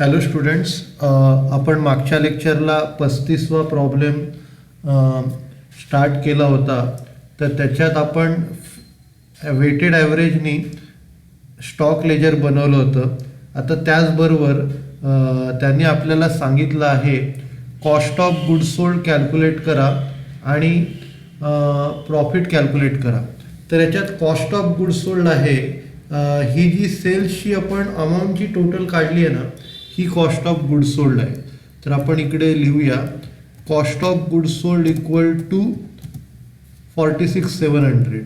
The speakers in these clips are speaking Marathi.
हॅलो स्टुडंट्स, आपण मागच्या लेक्चरला 35वा प्रॉब्लेम स्टार्ट केला होता. तर त्याच्यात आपण वेटेड ॲव्हरेजनी स्टॉक लेजर बनवलं होतं. आता त्याचबरोबर त्यांनी आपल्याला सांगितलं आहे cost of goods sold calculate करा आणि प्रॉफिट कॅल्क्युलेट करा. तर याच्यात कॉस्ट ऑफ गुड्स सोल्ड आहे, ही जी सेल्सची आपण अमाऊंटची टोटल काढली आहे ना, ही कॉस्ट ऑफ गुड्स सोल्ड आहे. तर आपण इकडे लिहूया cost of goods sold equal to 46,700.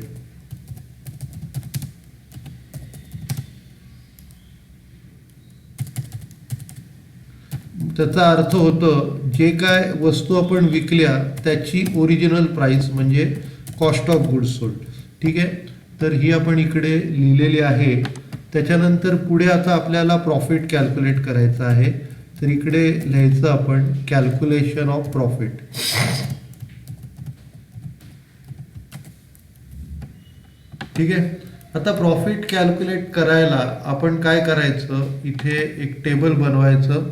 त्याचा अर्थ होतं जे काय वस्तू आपण विकल्या त्याची ओरिजिनल प्राइस म्हणजे कॉस्ट ऑफ गुड्स सोल्ड. ठीक आहे, तर ही आपण इकडे लिहिलेली आहे. त्याच्यानंतर पुढे आता आपल्याला प्रॉफिट कॅल्क्युलेट करायचं आहे. तर इकडे लिहायचं आपण कॅल्क्युलेशन ऑफ प्रॉफिट. ठीक आहे, आता प्रॉफिट कॅल्क्युलेट करायला आपण काय करायचं, इथे एक टेबल बनवायचं.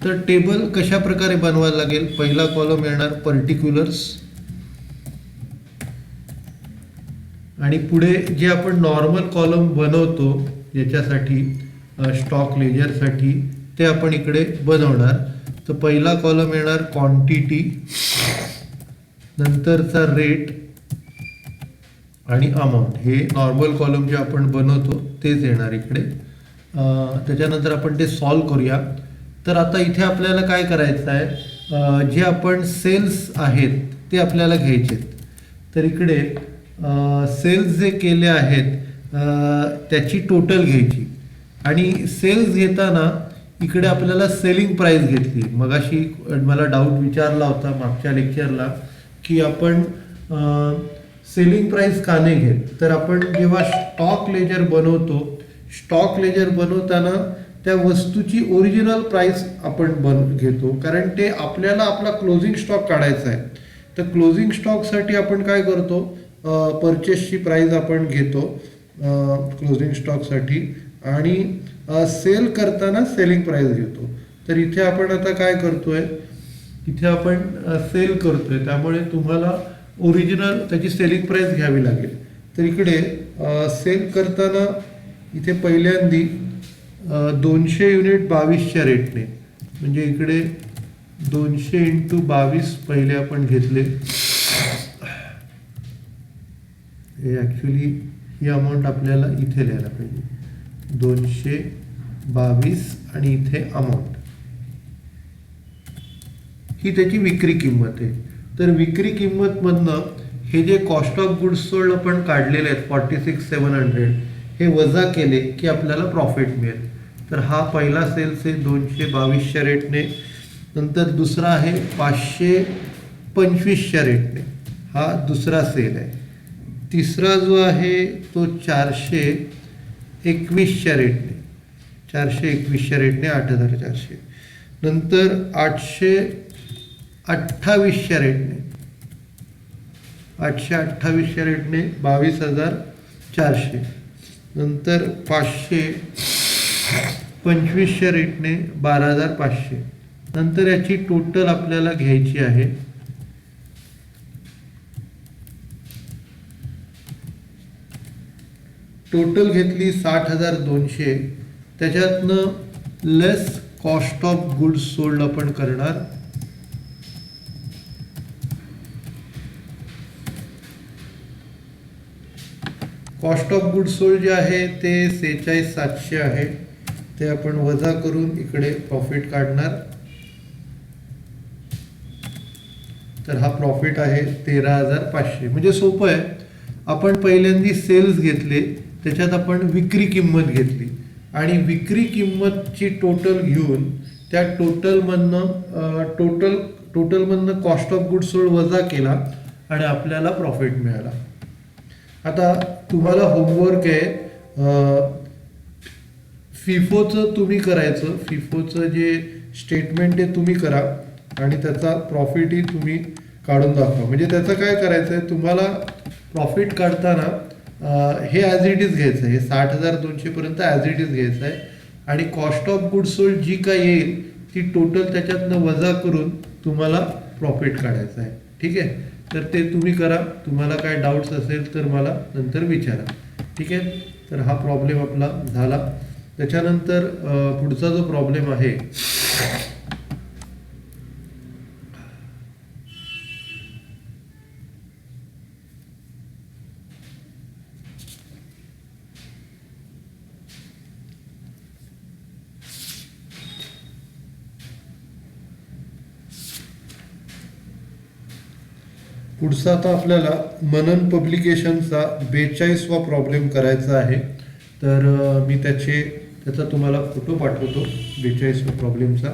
तर टेबल कशा प्रकारे बनवायला लागेल, पहिला कॉलम येणार पर्टिक्युलर्स आणि पुढे जे आपण नॉर्मल कॉलम बनवतो याच्यासाठी स्टॉक लेजरसाठी ते आपण इकडे बनवणार. तर पहिला कॉलम येणार क्वांटिटी, नंतरचा रेट आणि अमाऊंट. हे नॉर्मल कॉलम जे आपण बनवतो तेच येणार इकडे. त्याच्यानंतर आपण ते सॉल्व करूया. तर आता इथे आपल्याला काय करायचं आहे, जे आपण सेल्स आहेत ते आपल्याला घ्यायचे. तर इकडे सेल्स जे केले आहेत त्याची टोटल घ्यायची आणि सेल्स घेताना इकडे आपल्याला सेलिंग प्राइस घेतली. मगाशी मला डाऊट विचारला होता मागच्या लेक्चरला की आपण सेलिंग प्राइस का नाही घेत. तर आपण जेव्हा स्टॉक लेजर बनवतो, स्टॉक लेजर बनवताना त्या वस्तूची ओरिजिनल प्राइस आपण घेतो, कारण ते आपल्याला आपला क्लोजिंग स्टॉक काढायचा आहे. तर क्लोजिंग स्टॉकसाठी आपण काय करतो, परचेसची प्राइस आपण घेतो क्लोजिंग स्टॉकसाठी आणि सेल करताना सेलिंग प्राइस घेतो. तर इथे आपण आता काय करतोय, इथे आपण सेल करतोय, त्यामुळे तुम्हाला ओरिजिनल त्याची सेलिंग प्राइस घ्यावी लागेल. तर इकडे सेल करताना इथे पहिल्यांदी 200 युनिट 22च्या रेटने, म्हणजे इकडे 200 × 22 पहिले आपण घेतले. हे ॲक्च्युली ही अमाऊंट आपल्याला इथे लिहायला पाहिजे, 222 आणि इथे अमाऊंट, ही त्याची विक्री किंमत आहे. तर विक्री किंमतमधनं हे जे कॉस्ट ऑफ गुड्स सोल्ड आपण काढलेले आहेत 46,700 हे वजा केले की आपल्याला प्रॉफिट मिळेल. तर हा पहिला सेल्स आहे 222च्या रेटने, नंतर दुसरा आहे 525च्या रेटने, हा दुसरा सेल आहे. तिसरा जो आहे तो 421च्या रेटने, 421च्या रेटने 8,400. नंतर 828च्या रेटने, 828च्या रेटने 22,400. नंतर 525च्या रेटने 12,500. नंतर याची टोटल आपल्याला घ्यायची आहे. टोटल घेतली 60,200. त्याच्यातनं लेस कॉस्ट ऑफ गुड्स सोल्ड आपण करणार. कॉस्ट ऑफ गुड्स सोल्ड जे आहे ते 46,700 आहे. ते आपण वजा करून इकडे प्रॉफिट काढणार. तर हा प्रॉफिट आहे 13,500. म्हणजे सोपं आहे. आपण पहिल्यांदी सेल्स घेतले, त्याच्यात आपण विक्री किंमत घेतली आणि विक्री किंमतची टोटल घेऊन त्या टोटलमधनं कॉस्ट ऑफ गुड्स सोल्ड वजा केला आणि आपल्याला प्रॉफिट मिळाला. आता तुम्हाला होमवर्क आहे, फिफोचं तुम्ही करायचं, फिफोचं जे स्टेटमेंट आहे तुम्ही करा आणि त्याचा प्रॉफिटही तुम्ही काढून दाखवा. म्हणजे त्याचं काय करायचं आहे तुम्हाला, प्रॉफिट काढताना हे ॲज इट इज घ्यायचं आहे, हे 60,200 ॲज इट इज घ्यायचं आहे आणि कॉस्ट ऑफ गुड सोल्ड जी काय येईल ती टोटल त्याच्यातनं वजा करून तुम्हाला प्रॉफिट काढायचं आहे. ठीक आहे, तर ते तुम्ही करा. तुम्हाला काय डाऊट्स असेल तर मला नंतर विचारा. ठीक आहे, तर हा प्रॉब्लेम आपला झाला. त्याच्यानंतर पुढचा जो प्रॉब्लेम आहे, पुढचा आता आपल्याला मनन पब्लिकेशनचा 42वा प्रॉब्लेम करायचा आहे. तर मी त्याचा तुम्हाला फोटो पाठवतो 42व्या प्रॉब्लेमचा.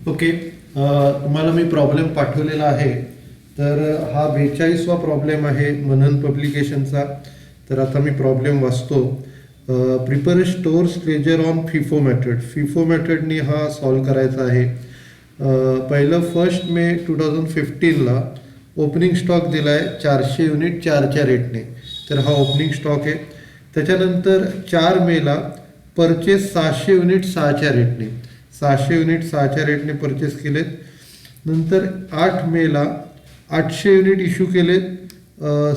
ओके, तुम्हाला मी प्रॉब्लेम पाठवलेला आहे. तर हा 42वा प्रॉब्लेम आहे मनन पब्लिकेशनचा. तर आता मी प्रॉब्लेम वाचतो. Prepare stores ledger on FIFO method. FIFO मेथडनी हा सॉल्व करायचा आहे. पहिलं 1 मे 2015ला ओपनिंग स्टॉक दिला आहे 400 युनिट 4च्या रेटने. तर हा ओपनिंग स्टॉक आहे. त्याच्यानंतर 4 मेला परचेस 600 युनिट 6च्या रेटने. 600 युनिट 6च्या रेटने परचेस केलेत. नंतर 8 मेला 800 युनिट इश्यू केलेत.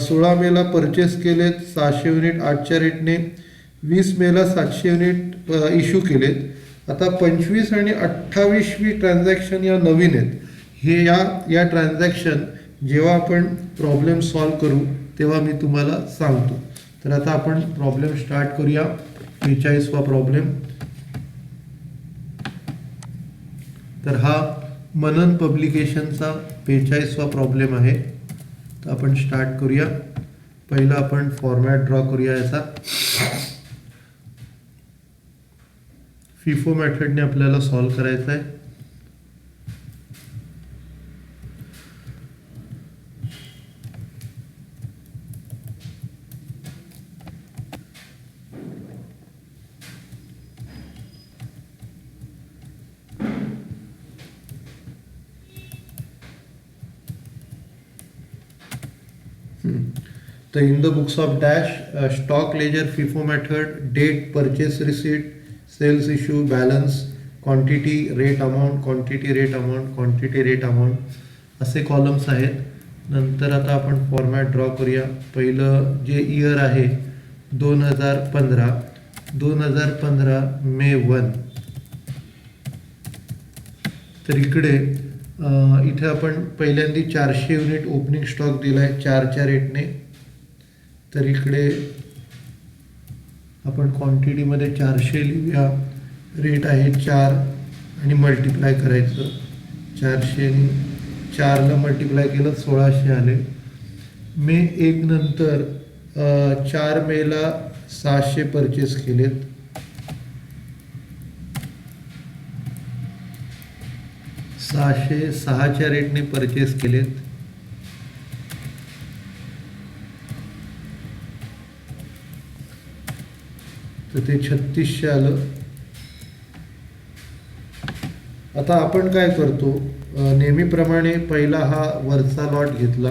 16 मेला परचेस केलेत 600 युनिट 8च्या रेटने. 20 मेला 700 युनिट इश्यू केलेत. आता 25 आणि 28वी ट्रान्झॅक्शन या नवीन आहेत. हे या ट्रान्झॅक्शन जेव्हा आपण प्रॉब्लेम सॉल्व करू तेव्हा मी तुम्हाला सांगतो. तर आता आपण प्रॉब्लेम स्टार्ट करूया. 43वा प्रॉब्लेम. तर हा मनन पब्लिकेशनचा 45वा प्रॉब्लेम आहे. तर आपण स्टार्ट करूया. पहिला आपण फॉर्मॅट ड्रॉ करूया याचा. फिफो मेथडने आपल्याला सॉल्व करायचा आहे. तर in the books of dash stock ledger FIFO method date purchase receipt sales issue balance quantity rate amount quantity rate amount quantity rate amount असे कॉलम्स आहेत. नंतर आता आपण फॉर्मॅट ड्रॉ करूया. पहिलं जे इयर आहे 2015. 2015 मे 1. तर इथे आपण पहिल्यांदा 400 युनिट ओपनिंग स्टॉक दिला आहे 4च्या रेटने. तर इकडे आपण क्वांटिटीमध्ये 400 लिहूया. रेट आहे 4 आणि मल्टिप्लाय करायचं. 400 ने 4ला मल्टिप्लाय केलं 1600 आले. मे 1 नंतर 4 मेला 600 परचेस केलेत. 600 6च्या रेटने परचेस केलेत. तर ते 3600 आलं. आता आपण काय करतो, नेहमीप्रमाणे पहिला हा वरचा लॉट घेतला.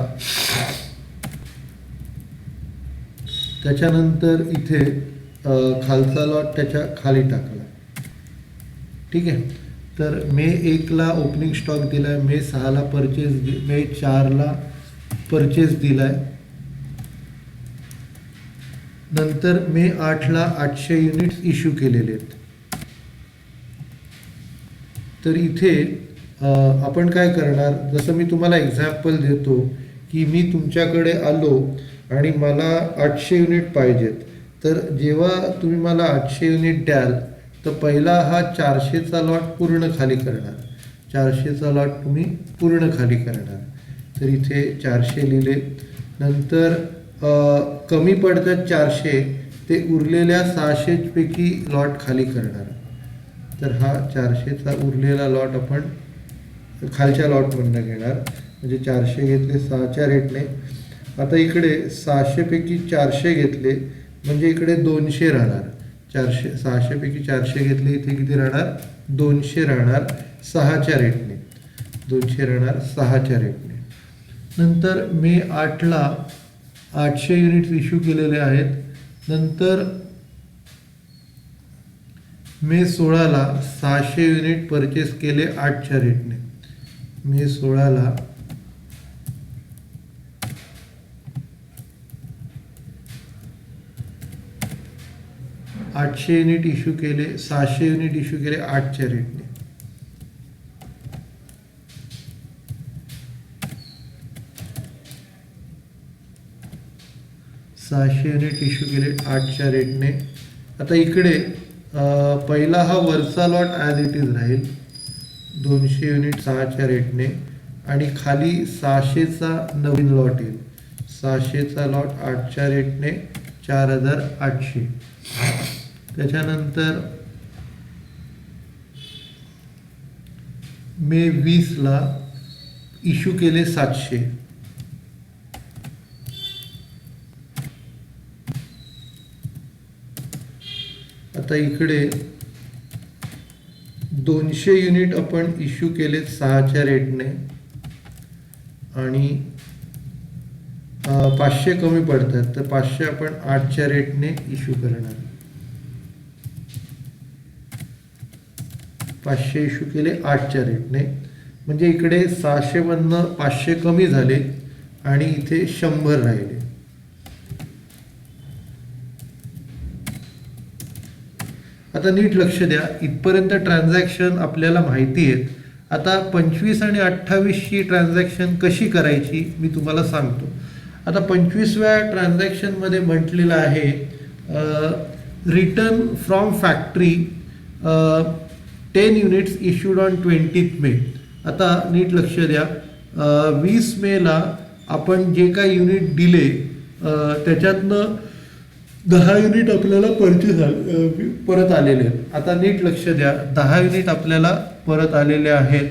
त्याच्यानंतर इथे खालचा लॉट त्याच्या खाली टाकला. ठीक आहे. तर मे 1ला ओपनिंग स्टॉक दिला आहे. मे 6ला परचेस मे 4ला परचेस दिला आहे. नंतर मे 8ला 800 युनिट्स इश्यू केलेले आहेत. तर इथे आपण काय करणार, जसं मी तुम्हाला एक्झाम्पल देतो की मी तुमच्याकडे आलो आणि मला 800 युनिट पाहिजेत. तर जेव्हा तुम्ही मला 800 युनिट द्याल तर पहिला हा 400चा लॉट पूर्ण खाली करणार. 400चा लॉट तुम्ही पूर्ण खाली करणार. तर इथे 400 लिहिले. नंतर कमी पडतात 400 ते उरलेल्या 600 पैकी लॉट खाली करणार. तर हा 400चा उरलेला लॉट आपण खालच्या लॉटमधनं घेणार. म्हणजे 400 घेतले 6च्या रेटने. आता इकडे 600 पैकी 400 घेतले म्हणजे इकडे 200 राहणार. 600 पैकी 400 घेतले इथे किती राहणार, 200 राहणार 6च्या रेटने. 200 राहणार 6च्या रेटने. नंतर मे 8ला 800 युनिट्स इश्यू केलेले आहेत. नंतर मे 16ला 600 युनिट परचेस केले 8च्या रेटने. मे 16ला 800 युनिट इश्यू केले 600 युनिट इश्यू केले 8च्या रेटने. युनिट इश्यू केले 8च्या रेटने. आता इकडे पहिला हा वरचा लॉट ॲज इट इज राहील 200 युनिट 6च्या रेटने आणि खाली 600चा नवीन लॉट येईल. 600चा लॉट 8च्या रेटने 4800. त्याच्यानंतर मे 20ला इश्यू केले 700. आता इकडे 200 युनिट आपण इश्यू केले 6च्या रेटने आणि 500 कमी पडतात, तर 500 आपण 8च्या रेटने इश्यू करणार. 500 इश्यू केले 8च्या रेटने, म्हणजे इकडे 600 मधनं 500 कमी झाले आणि इथे 100 राहिले. आता नीट लक्ष द्या, इथपर्यंत ट्रान्झॅक्शन आपल्याला माहिती आहेत. आता 25 आणि 28ची ट्रान्झॅक्शन कशी करायची मी तुम्हाला सांगतो. आता 25व्या ट्रान्झॅक्शनमध्ये म्हटलेलं आहे return from factory 10 units issued on 20 मे. आता नीट लक्ष द्या, 20 मेला आपण जे काही युनिट दिले त्याच्यातनं 10 युनिट आपल्याला परत आलेले आहेत. आता नीट लक्ष द्या, 10 युनिट आपल्याला परत आलेले आहेत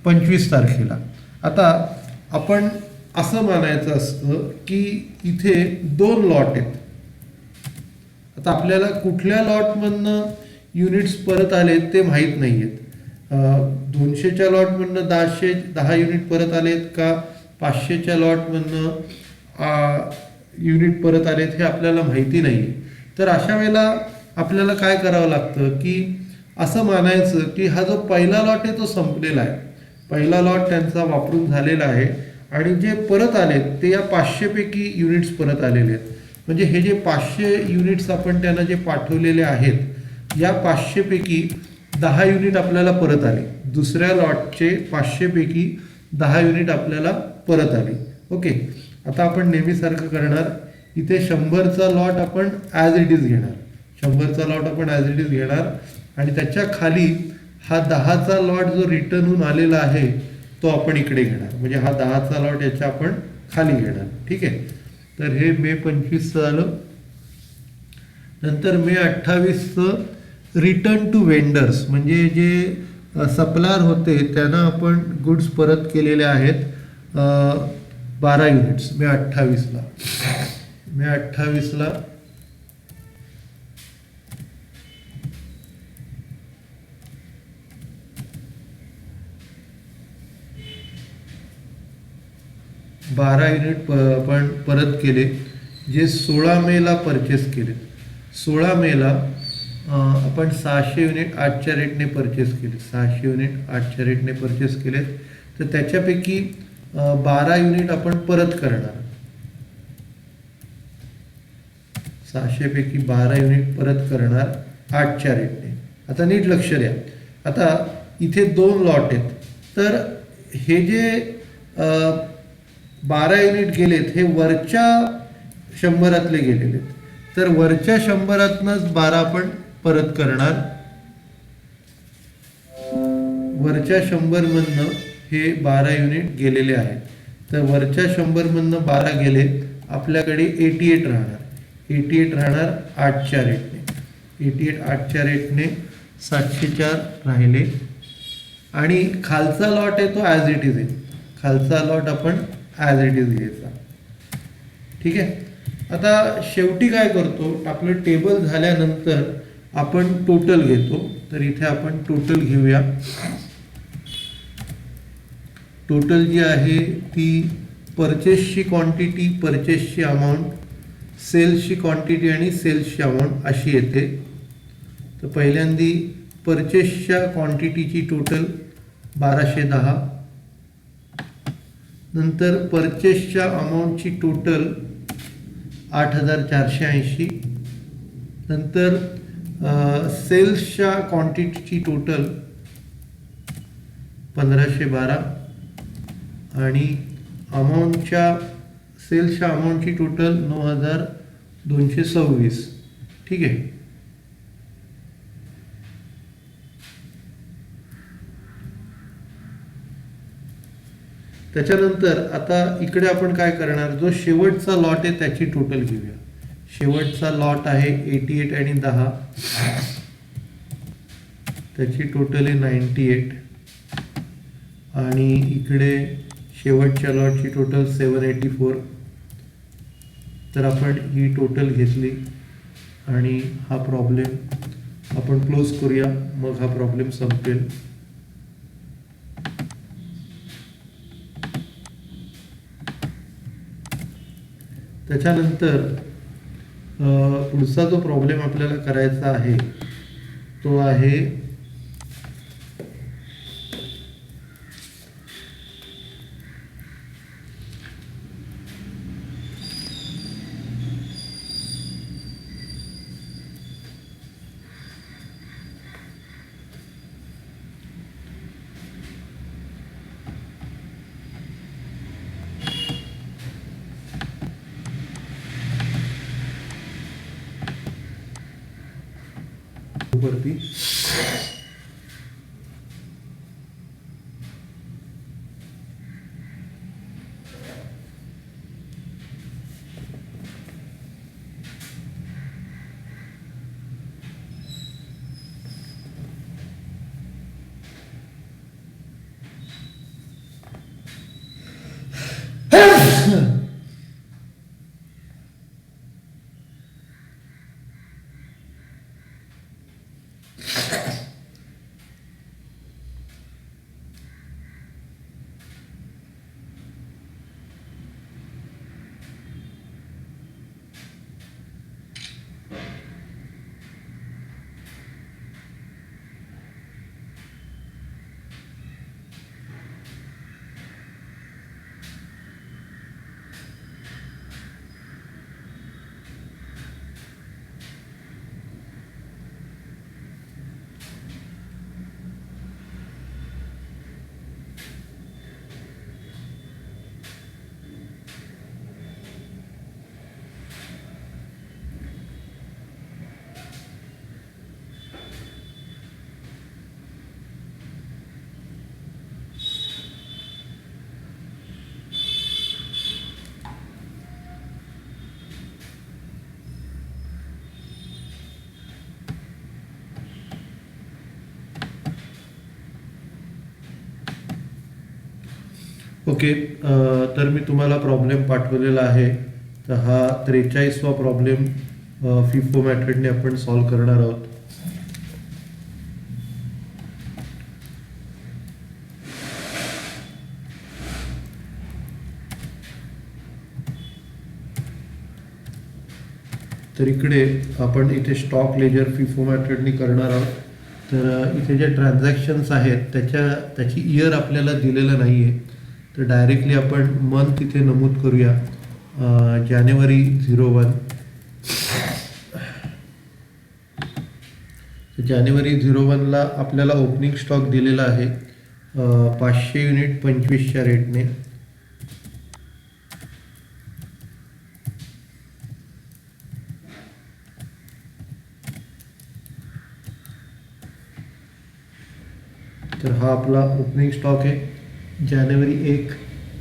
25 तारखेला. आता आपण असं मानायचं असतं की इथे 2 लॉट आहेत. आता आपल्याला कुठल्या लॉटमधनं युनिट्स परत आलेत ते माहीत नाही आहेत. 200च्या लॉटमधनं 10 युनिट परत आलेत का 500च्या लॉटमधनं युनिट परत आलेत हे आपल्याला माहिती नाही आहे. तर अशा वेळेला आपल्याला काय करावं लागतं की असं मानायचं की हा जो पहिला लॉट आहे तो संपलेला आहे, पहिला लॉट त्यांचा वापरून झालेला आहे आणि जे परत आलेत ते या 500 पैकी युनिट्स परत आलेले आहेत. म्हणजे हे जे 500 युनिट्स आपण त्यांना जे पाठवलेले आहेत या 500 पैकी 10 युनिट आपल्याला परत आले. दुसऱ्या लॉटचे 500 पैकी 10 युनिट आपल्याला परत आले. ओके, आता आपण नेहमीसारखं करणार, इथे 100चा लॉट आपण ॲज इट इज घेणार. 100चा लॉट आपण ॲज इट इज घेणार आणि त्याच्या खाली हा 10चा लॉट जो रिटर्न होऊन आलेला आहे तो आपण इकडे घेणार. म्हणजे हा 10चा लॉट याच्या आपण खाली घेणार. ठीक आहे, तर हे मे 25चं झालं. नंतर मे 28चं रिटर्न टू वेंडर्स, म्हणजे जे सप्लायर होते त्यांना आपण गुड्स परत केलेले आहेत 12 युनिट्स मे 28ला. मे 28ला 12 युनिट आपण परत केले जे 16 मेला परचेस केले. 16 मेला आपण 600 युनिट 8च्या रेटने परचेस केले. 600 युनिट 8च्या रेटने परचेस केलेत, तर त्याच्यापैकी 12 युनिट आपण परत करणार. 600 पैकी 12 युनिट परत करणार 8च्या रेटने. आता नीट लक्ष द्या, आता इथे 2 लॉट आहेत, तर हे जे 12 युनिट गेलेत हे वरच्या 100रातले गेलेले आहेत. तर वरच्या 100रातनंच 12 आपण परत करणार. वरच्या 100मधनं हे 12 युनिट गेलेले आहेत, तर वरच्या 100मधनं 12 गेले, आपल्याकडे 88 राहणार. 88 राहणार 8च्या रेटने. 88 8च्या रेटने 704 राहिले आणि खालचा लॉट आहे तो ॲज इट इज आहे. खालचा लॉट आपण ॲज इट इज घ्यायचा. ठीक आहे, आता शेवटी काय करतो, आपलं टेबल झाल्यानंतर आपण टोटल घेतो. तर इथे आपण टोटल घेऊया. टोटल जी आहे ती परचेसची क्वांटिटी, परचेसची अमाऊंट, सेल्सची क्वांटिटी आणि सेल्सची अमाऊंट अशी येते. तर पहिल्यांदी परचेसच्या क्वांटिटीची टोटल 1210, नंतर परचेसच्या अमाऊंटची टोटल 8480, नंतर सेल्सच्या क्वांटिटीची टोटल 1512 आणि अमाऊंटच्या सेल्सच्या अमाऊंटची टोटल 9226. ठीक आहे, त्याच्यानंतर आता इकडे आपण काय करणार, जो शेवटचा लॉट आहे त्याची टोटल घेऊया. शेवटचा लॉट आहे 88 आणि 10. त्याची टोटल आहे 98 आणि इकडे शेवटच्या लॉटची टोटल 784. तर आपण ही टोटल घेतली आणि हा प्रॉब्लेम आपण क्लोज करूया, मग हा प्रॉब्लेम संपेल. त्याच्यानंतर पुढचा जो प्रॉब्लेम आपल्याला करायचा आहे तो आहे वरती. ओके, तर मी तुम्हाला प्रॉब्लेम पाठवलेला आहे. तर हा 43वा प्रॉब्लेम फिफो मेथडने आपण सॉल्व करणार आहोत. तर इकडे आपण इथे स्टॉक लेजर फिफो मेथडने करणार आहोत. तर इथे जे ट्रान्झॅक्शन्स आहेत त्याची इयर आपल्याला दिलेलं नाही आहे. तर डायरेक्टली आपण मंथ इथे नमूद करूया, जानेवारी 01. जानेवारी 01ला आपल्याला ओपनिंग स्टॉक दिलेला आहे 500 युनिट 25च्या रेटने. तर हा आपला ओपनिंग स्टॉक आहे जानेवारी 1.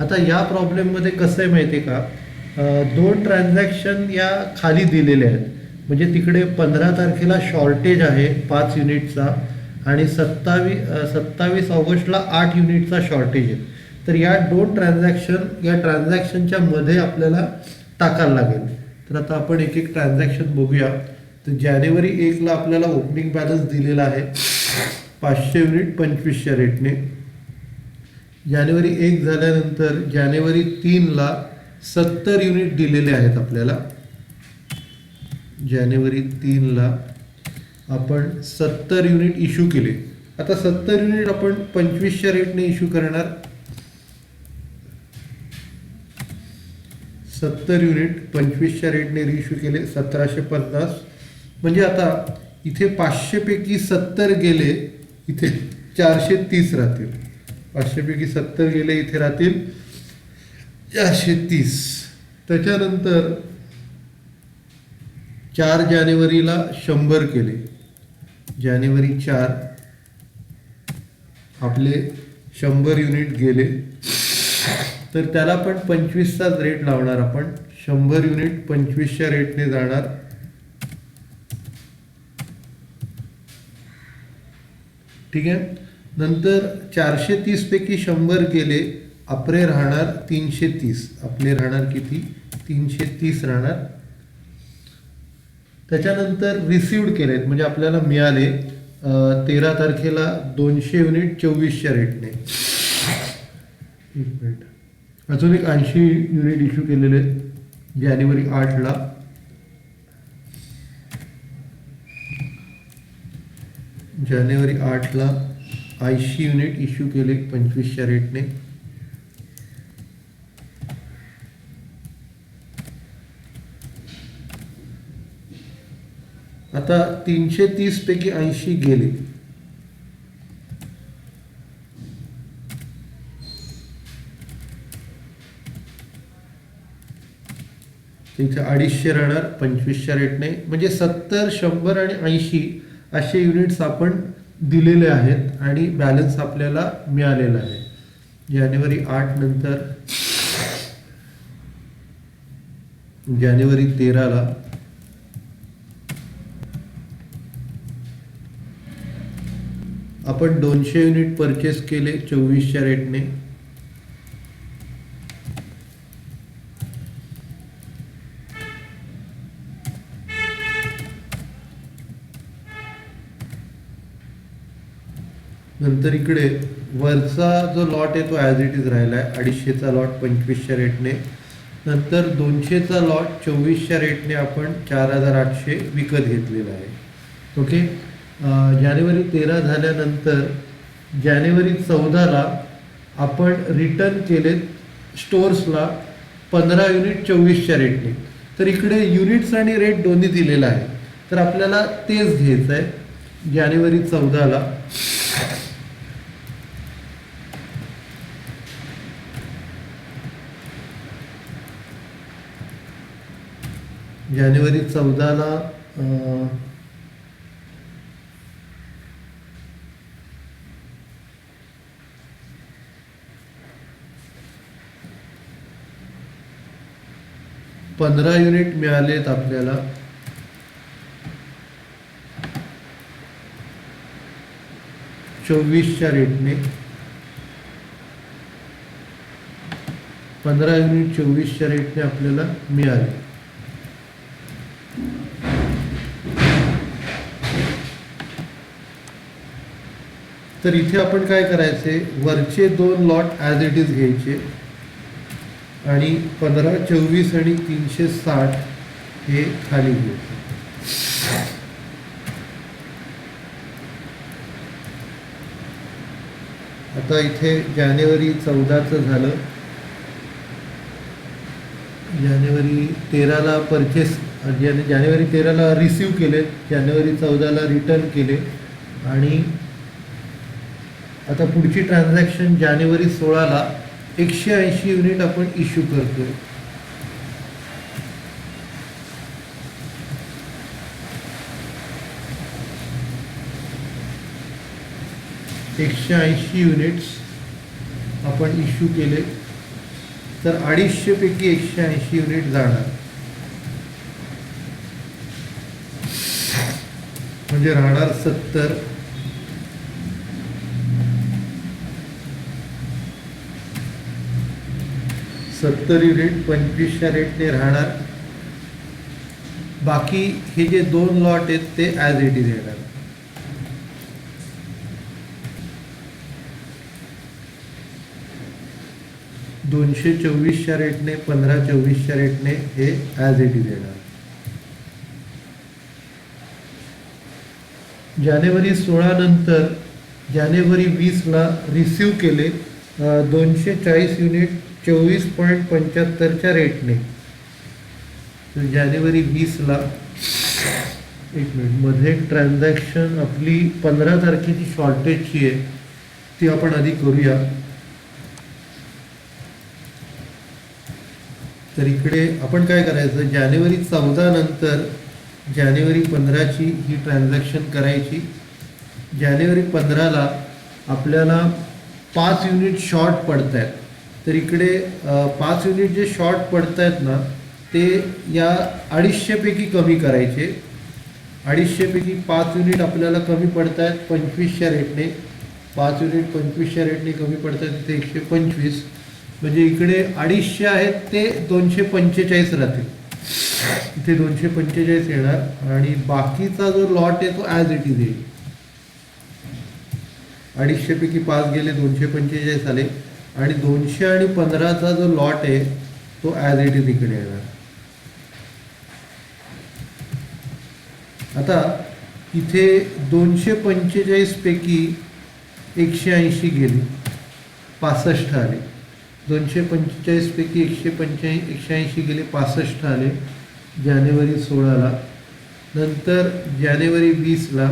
आता या प्रॉब्लेममध्ये कसं आहे माहिती आहे का, 2 ट्रान्झॅक्शन या खाली दिलेले आहेत. म्हणजे तिकडे 15 तारखेला शॉर्टेज आहे 5 युनिटचा आणि 27 ऑगस्टला 8 युनिटचा शॉर्टेज आहे. तर या 2 ट्रान्झॅक्शन या ट्रान्झॅक्शनच्या मध्ये आपल्याला टाकायला लागेल. तर आता आपण एक एक ट्रान्झॅक्शन बघूया. तर जानेवारी 1ला आपल्याला ओपनिंग बॅलन्स दिलेला आहे 500 युनिट 25च्या रेटने. जानेवारी 1 झाल्यानंतर जानेवारी 3ला 70 युनिट दिलेले आहेत आपल्याला. जानेवारी 3ला आपण 70 युनिट इश्यू केले. आता 70 युनिट आपण 25च्या रेटने इश्यू करणार. 70 युनिट 25च्या रेटने इश्यू केले 1750. म्हणजे आता इथे 500 पैकी 70 गेले, इथे 430 राहतील. 500 पैकी 70 गेले, इथे राहतील 430. त्याच्यानंतर 4 जानेवारीला 100 केले. जानेवारी 4 आपले 100 युनिट गेले. तर त्याला पण 25चाच रेट लावणार आपण. 100 युनिट 25च्या रेटने जाणार. ठीक आहे. नंतर 430 पैकी 100 गेले, आपले राहणार 330. आपले राहणार किती? 330 राहणार. त्याच्यानंतर रिसिव्ड केलेत म्हणजे आपल्याला मिळाले 13 तारखेला 200 युनिट 2400 रेटने. एक मिनिट, अजून एक 80 युनिट इश्यू केलेले जानेवारी 8ला. जानेवारी 8ला 80 युनिट इश्यू केले 2500 रेटने. आता 330 पैकी 80 गेले. तिथे 250 राहणार 2500 रेटने. म्हणजे 70, 100 आणि 80 असे युनिट्स आपण दिलेले आहेत आणि बॅलन्स आपल्याला मिळालेला आहे. जानेवारी 8 नंतर जानेवारी 13ला आपण 200 युनिट परचेस केले 2400 रेटने. नंतर इकडे वरचा जो लॉट आहे तो ॲज इट इज राहिला आहे. 250चा लॉट 2500 रेटने. नंतर 200चा लॉट 2400 रेटने आपण 4800 विकत घेतलेला आहे. ओके. जानेवारी 13 झाल्यानंतर जानेवारी 14ला आपण रिटर्न केले स्टोर्सला 15 युनिट 2400 रेटने. तर इकडे युनिट्स आणि रेट दोन्ही दिलेला आहे, तर आपल्याला तेच घ्यायचं आहे. जानेवारी 14ला जानेवारी 14ला पंधरा युनिट मिळालेत आपल्याला. चोवीसच्या रेटने 15 युनिट 24च्या रेटने आपल्याला मिळाले. तर इथे आपण काय करायचे, वरचे 2 लॉट ॲज इट इज घ्यायचे आणि 15, 24 आणि 360 हे खाली घ्यायचे. आता इथे जानेवारी 14चं झालं. जानेवारी 13ला परचेस, जानेवारी 13ला रिसीव केले, जानेवारी 14ला रिटर्न केले आणि आता पुढची ट्रान्झॅक्शन जानेवारी 16ला 180 युनिट आपण इश्यू करतो. ,180 युनिट्स आपण इश्यू केले, तर 250 पैकी 180 युनिट जाणार, म्हणजे राहणार 70. युनिट 25च्या रेटने राहणार. बाकी हे जे 2 लॉट आहेत ते ॲज इट इज येणार. ,224च्या रेटने 1524च्या रेटने हे ॲज इट इज येणार. जानेवारी 16 नंतर जानेवारी 20ला रिसीव केले 240 युनिट 24.75च्या रेटने. तर जानेवारी 20ला एक मिनिट मध्ये ट्रान्झॅक्शन आपली 15 तारखेची शॉर्टेजची आहे, ती आपण आधी करूया. तर इकडे आपण काय करायचं, जानेवारी 14 नंतर जानेवारी 15ची ही ट्रान्झॅक्शन करायची. जानेवारी 15ला आपल्याला 5 युनिट शॉर्ट पडत आहेत, तर इकडे 5 युनिट जे शॉर्ट पडत आहेत ना, ते या 250 पैकी कमी करायचे 250पैकी 5 युनिट आपल्याला कमी पडत आहेत 25च्या रेटने. 5 युनिट 25च्या रेटने कमी पडत आहेत, इथे 125. म्हणजे इकडे 250 आहेत ते 245 राहतील, इथे 245 येणार. आणि बाकीचा जो लॉट आहे तो ॲज इट इज येईल. 250पैकी 5 गेले 245 आले, आणि 215चा जो लॉट आहे तो ॲज इट इज इकडे येणार. आता इथे 245 पैकी 180 गेले, 65 आले. 245 पैकी 180 गेले, 65 आले जानेवारी 16ला. नंतर जानेवारी 20ला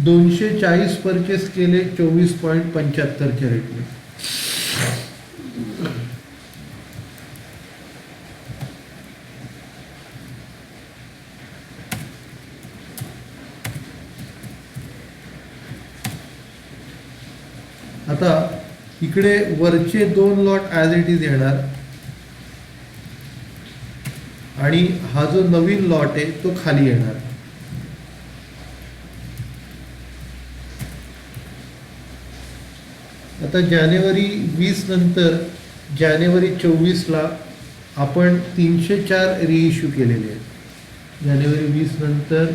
240 परचेस केले 24.75च्या रेटने. आता इकडे वरचे 2 लॉट ॲज इट इज येणार, आणि हा जो नवीन लॉट आहे तो खाली येणार. आता जानेवारी 20 नंतर जानेवारी 24ला आपण 304 रिइश्यू केलेले आहेत. जानेवारी 20 नंतर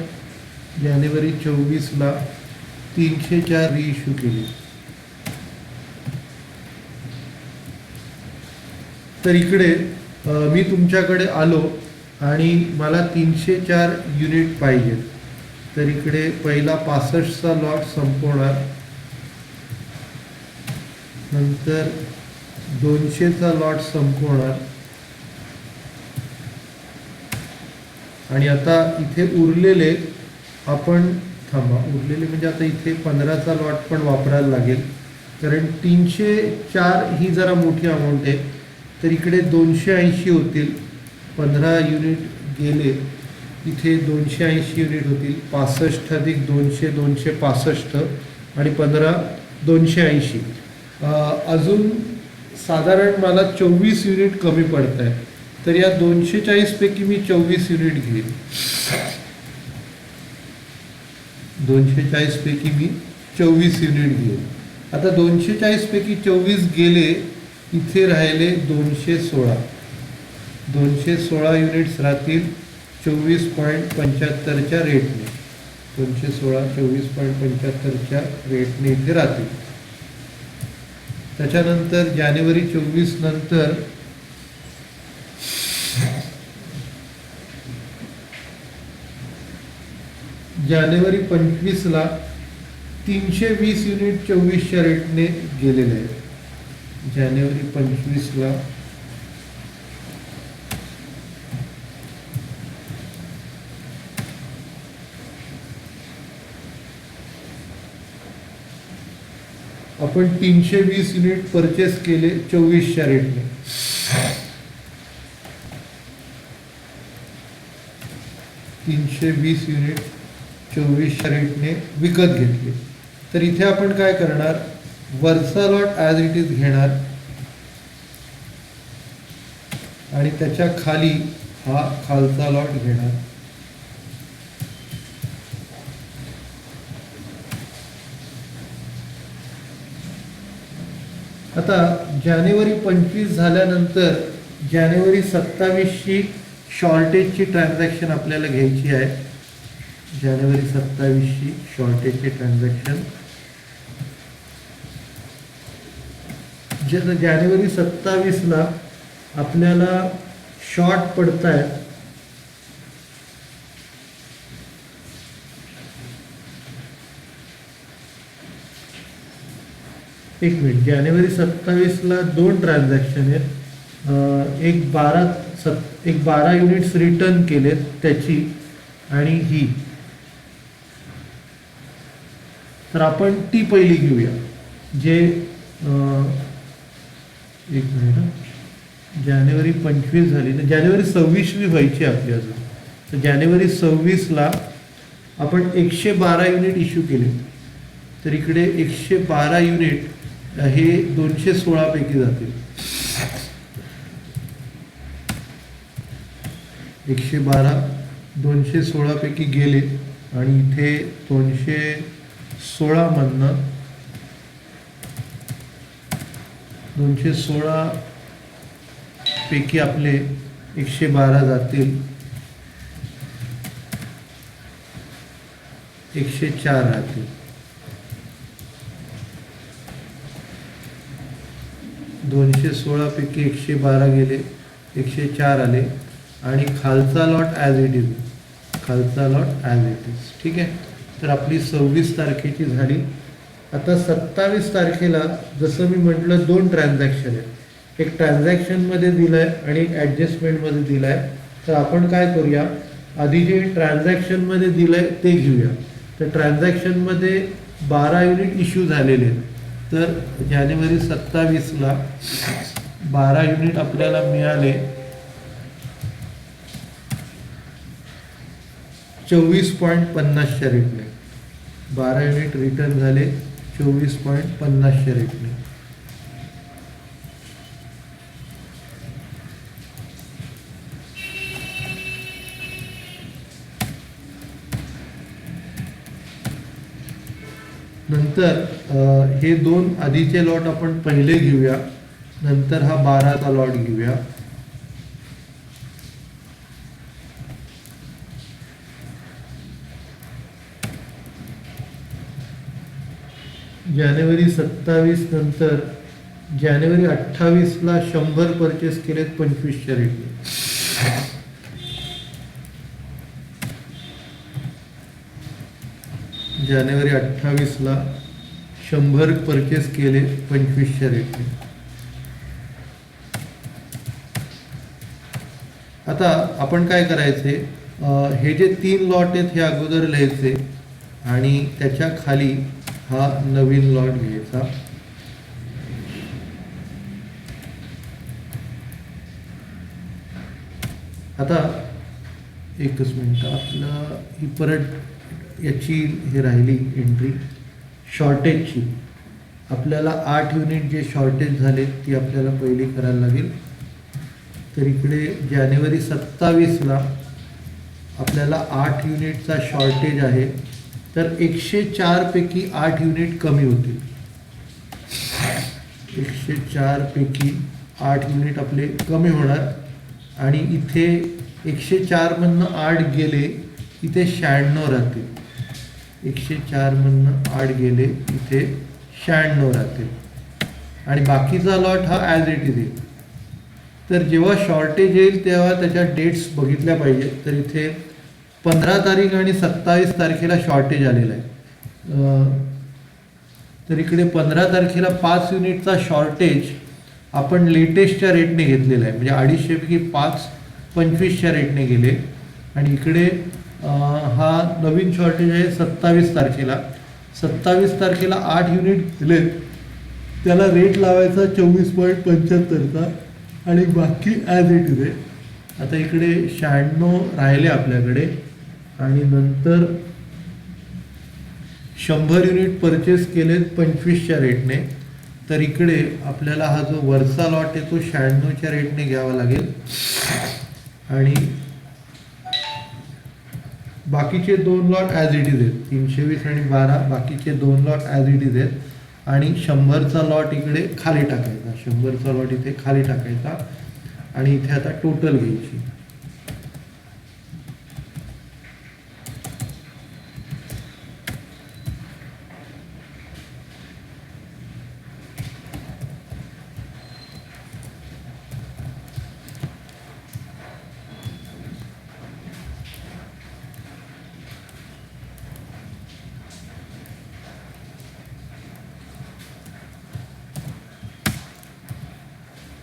जानेवारी 24ला 304 रिइश्यू केले. तर इकडे मी तुमच्याकडे आलो आणि मला 304 युनिट पाहिजेत. तर इकडे पहिला 65चा लॉट संपवणार, नंतर 200चा लॉट संपवणार, आणि आता इथे उरलेले आपण उरलेले म्हणजे आता इथे 15चा लॉट पण वापरायला लागेल, कारण 304 ही जरा मोठी अमाऊंट आहे. तर इकडे 280 होतील, 15 युनिट गेले, इथे 280 युनिट होतील. 65 अधिक 200 265, आणि 15 280. अजून साधारण मला 24 युनिट कमी पडत आहे. तर या 240 पैकी मी 24 युनिट घेईन. 240 पैकी मी 24 युनिट घेईन. आता 240 पैकी 24 गेले, इथे राहिले 216. 216 युनिट्स राहतील 24.75च्या रेटने. 216 24.75च्या रेटने इथे राहतील. त्याच्यानंतर जानेवारी 24 नंतर जानेवारी 25ला 320 युनिट 24च्या रेटने गेलेले आहेत. जानेवारी 25ला आपण 320 युनिट परचेस केले 24च्या रेटने. युनिट 24च्या रेटने विकत घेतले. तर इथे आपण काय करणार, वरचा लॉट ॲज इट इज घेणार, आणि त्याच्या खाली हा खालचा लॉट घेणार. आता जानेवारी 25 झाल्यानंतर जानेवारी 27ची शॉर्टेजची ट्रान्झॅक्शन आपल्याला घ्यायची आहे. जानेवारी 27ची शॉर्टेजची ट्रान्झॅक्शन. जानेवारी 27ला आपल्याला शॉर्ट पडत आहे एक मिनिट. जानेवारी 27ला 2 ट्रान्झॅक्शन आहेत. एक 12 युनिट्स रिटर्न केलेत त्याची, आणि ही. तर आपण ती पहिली घेऊया. जे एक मिनिट, जानेवारी 25 झाली ना, जानेवारी 26वी व्हायची आपली अजून. तर जानेवारी 26ला आपण 112 युनिट इश्यू केले. तर इकडे 112 युनिट हे 216 पैकी जातील. 112 216 पैकी गेले आणि इथे 216 मधनं 216 पैकी आपले 112 जातील, 104 राहतील. 216 पैकी 112 गेले, 104 आले आणि खालचा लॉट ॲज इट इज, खालचा लॉट ॲज इट इज. ठीक आहे. तर आपली 26 तारखेची झाली. आता 27 तारखेला जसं मी म्हटलं 2 ट्रान्झॅक्शन आहेत. एक ट्रान्झॅक्शनमध्ये दिलं आहे आणि एक ॲडजस्टमेंटमध्ये दिलं आहे. तर आपण काय करूया, आधी जे ट्रान्झॅक्शनमध्ये दिलं आहे ते घेऊया. तर ट्रान्झॅक्शनमध्ये 12 युनिट इश्यू झालेले आहेत. तर जानेवारी 27ला 12 युनिट आपल्याला मिळाले 24.50च्या रेटने. 12 युनिट रिटर्न झाले 24.50च्या रेटने. नंतर हे 2 आधीचे लॉट आपण पहिले घेऊया, नंतर हा 12चा लॉट घेऊया. जानेवारी 27 नंतर जानेवारी 28ला 100 परचेस केलेत 25च्या रेटने. जानेवारी 28ला 100 परचेस केले 25च्या रेटने. आता आपण काय करायचे, हे जे 3 लॉट आहेत हे अगोदर लिहायचे आणि त्याच्या खाली हा नवीन लॉट घ्यायचा. आता एकच मिनिट, आपलं ही परत याची हे राहिली एंट्री शॉर्टेजची. आपल्याला 8 युनिट जे शॉर्टेज झाले ती आपल्याला पहिली करायला लागेल. तर इकडे जानेवारी 27ला आपल्याला 8 युनिटचा शॉर्टेज आहे. तर 104 पैकी 8 युनिट कमी होतील. 104 पैकी 8 युनिट आपले कमी होणार आणि इथे 104 मधनं 8 गेले, इथे 96 राहतील. 104 मधनं 8 गेले, इथे 96 राहतील आणि बाकीचा लॉट हा ॲज इट इज येईल. तर जेव्हा शॉर्टेज येईल तेव्हा त्याच्या डेट्स बघितल्या पाहिजे. तर इथे 15 तारीख आणि 27 तारखेला शॉर्टेज आलेला आहे. तर इकडे 15 तारखेला 5 युनिटचा शॉर्टेज आपण लेटेस्टच्या रेटने घेतलेला आहे, म्हणजे 250 पैकी 5 25च्या रेटने गेले आणि इकडे हा नवीन शॉर्टेज आहे 27 तारखेला. 27 तारखेला 8 युनिट दिले, त्याला रेट लावायचा 24.75चा आणि बाकी ॲज इट इज आहे. आता इकडे 96 राहिले आपल्याकडे आणि नंतर 100 युनिट परचेस केलेत 25च्या रेटने. तर इकडे आपल्याला हा जो वरचा लॉट आहे तो 96च्या रेटने घ्यावा लागेल आणि बाकीचे 2 लॉट ॲज इट इज आहेत. 320 आणि 12 बाकीचे 2 लॉट ॲज इट इज आहेत आणि 100चा लॉट इकडे खाली टाकायचा. 100चा लॉट इथे खाली टाकायचा आणि इथे आता टोटल घ्यायची.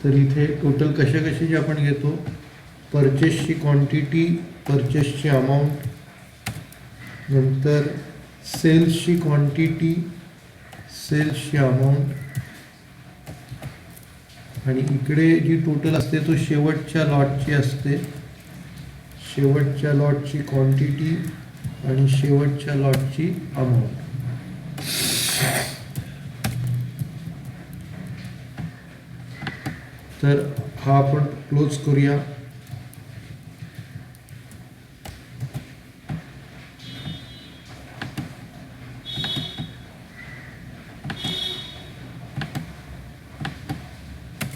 तर इथे टोटल कशाकशाची आपण घेतो, परचेसची क्वांटिटी, परचेसची अमाऊंट, नंतर सेल्सची क्वांटिटी, सेल्सची अमाऊंट आणि इकडे जी टोटल असते तो शेवटच्या लॉटची असते, शेवटच्या लॉटची क्वांटिटी आणि शेवटच्या लॉटची अमाऊंट. तर हा आपण क्लोज करूया.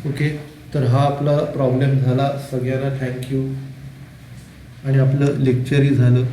ओके, तर हा आपला प्रॉब्लेम झाला. सगळ्यांना थँक्यू आणि आपलं लेक्चरही झालं.